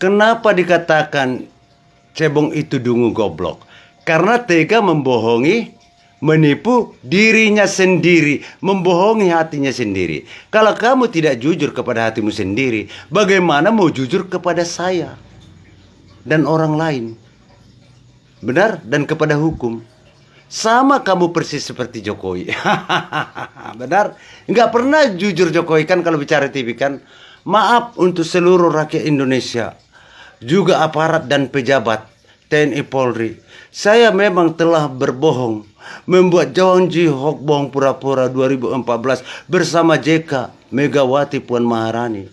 Kenapa dikatakan cebong itu dungu goblok? Karena tega membohongi, menipu dirinya sendiri, membohongi hatinya sendiri. Kalau kamu tidak jujur kepada hatimu sendiri, bagaimana mau jujur kepada saya dan orang lain? Benar? Dan kepada hukum. Sama kamu persis seperti Jokowi. Benar? Nggak pernah jujur Jokowi kan kalau bicara TV kan. Maaf untuk seluruh rakyat Indonesia, juga aparat dan pejabat TNI Polri. Saya memang telah berbohong, membuat janji hoax bohong pura-pura 2014 bersama JK, Megawati, Puan Maharani.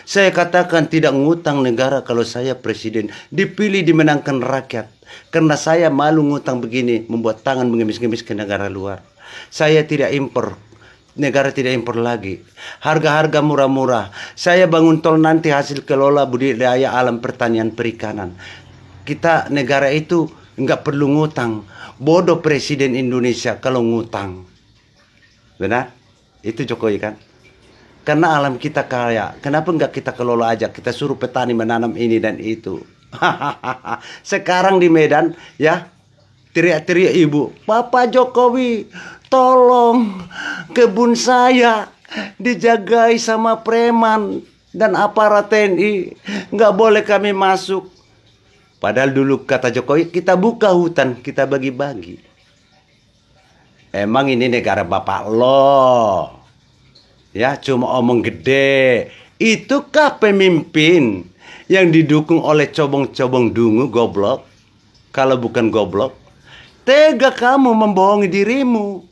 Saya katakan tidak ngutang negara kalau saya presiden, dipilih dimenangkan rakyat. Karena saya malu ngutang begini, membuat tangan mengemis-ngemis ke negara luar. Saya tidak impor, negara tidak impor lagi. Harga-harga murah-murah. Saya bangun tol nanti hasil kelola budidaya alam pertanian perikanan. Kita negara itu nggak perlu ngutang. Bodoh presiden Indonesia kalau ngutang. Benar? Itu Jokowi kan? Karena alam kita kaya. Kenapa nggak kita kelola aja? Kita suruh petani menanam ini dan itu. Sekarang di Medan ya, teriak-teriak ibu, Bapak Jokowi, tolong kebun saya dijagai sama preman dan aparat TNI, nggak boleh kami masuk. Padahal dulu kata Jokowi, kita buka hutan, kita bagi-bagi. Emang ini negara bapak lo? Ya, cuma omong gede. Itukah pemimpin yang didukung oleh cobong-cobong dungu goblok? Kalau bukan goblok, tega kamu membohongi dirimu.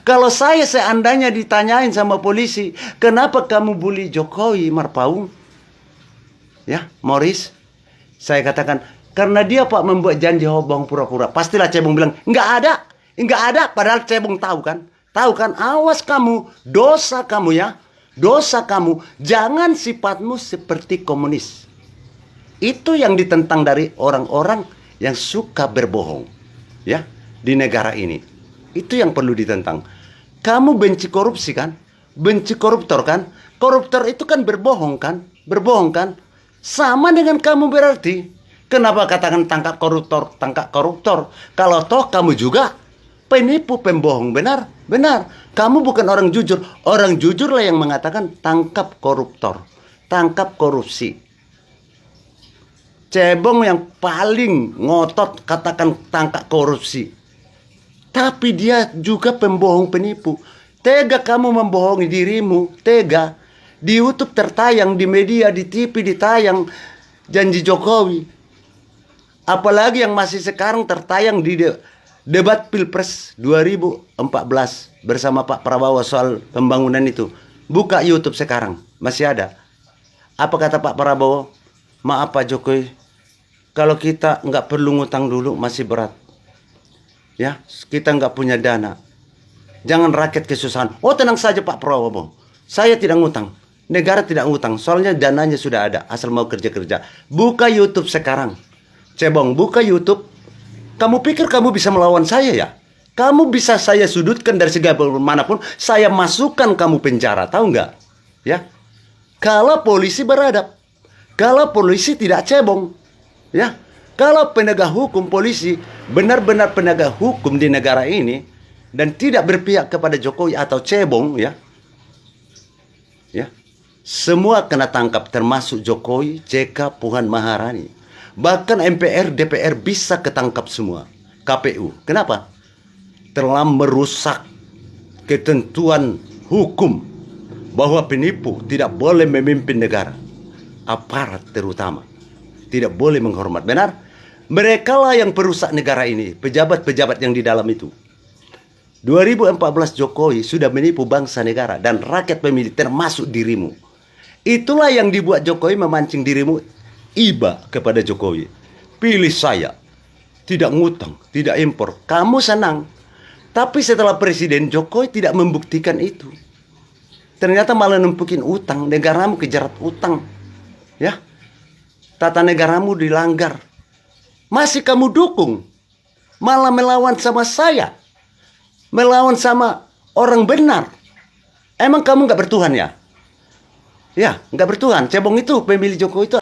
Kalau saya seandainya ditanyain sama polisi, kenapa kamu bully Jokowi, Marpaung? Ya, Morris, saya katakan, karena dia Pak membuat janji bohong pura-pura. Pastilah cebong bilang, nggak ada. Padahal cebong tahu kan? Tahu kan? Awas kamu, dosa kamu ya. Dosa kamu, jangan sifatmu seperti komunis. Itu yang ditentang dari orang-orang yang suka berbohong. Ya, di negara ini. Itu yang perlu ditentang. Kamu benci korupsi kan? Benci koruptor kan? Koruptor itu kan berbohong kan? Berbohong kan? Sama dengan kamu berarti. Kenapa katakan tangkap koruptor, tangkap koruptor? Kalau toh kamu juga penipu, pembohong, benar? Benar. Kamu bukan orang jujur. Orang jujurlah yang mengatakan tangkap koruptor, tangkap korupsi. Cebong yang paling ngotot katakan tangkap korupsi. Tapi dia juga pembohong, penipu. Tega kamu membohongi dirimu, tega. Di YouTube tertayang, di media, di TV ditayang janji Jokowi. Apalagi yang masih sekarang tertayang di debat Pilpres 2014 bersama Pak Prabowo soal pembangunan itu. Buka YouTube sekarang, masih ada. Apa kata Pak Prabowo? Maaf Pak Jokowi, kalau kita nggak perlu ngutang dulu masih berat. Ya, kita nggak punya dana. Jangan rakyat kesusahan. Oh tenang saja Pak Prabowo, saya tidak ngutang. Negara tidak ngutang, soalnya dananya sudah ada. Asal mau kerja-kerja. Buka YouTube sekarang. Cebong, buka YouTube. Kamu pikir kamu bisa melawan saya ya? Kamu bisa saya sudutkan dari segi manapun. Saya masukkan kamu penjara, tahu nggak? Ya. Kalau polisi beradab, kalau polisi tidak cebong, ya. Kalau penegak hukum polisi benar-benar penegak hukum di negara ini dan tidak berpihak kepada Jokowi atau cebong, ya. Ya. Semua kena tangkap termasuk Jokowi, JK, Puan Maharani. Bahkan MPR, DPR bisa ketangkap semua. KPU. Kenapa? Telah merusak ketentuan hukum bahwa penipu tidak boleh memimpin negara. Aparat terutama tidak boleh menghormat. Benar? Mereka lah yang perusak negara ini. Pejabat-pejabat yang di dalam itu. 2014 Jokowi sudah menipu bangsa negara dan rakyat pemilih termasuk dirimu. Itulah yang dibuat Jokowi memancing dirimu iba kepada Jokowi. Pilih saya. Tidak ngutang, tidak impor. Kamu senang. Tapi setelah Presiden Jokowi tidak membuktikan itu. Ternyata malah numpukin utang. Negaramu kejerat utang. Ya. Tata negaramu dilanggar. Masih kamu dukung. Malah melawan sama saya. Melawan sama orang benar. Emang kamu nggak bertuhan ya? Ya, nggak bertuhan. Cebong itu pemilih Jokowi itu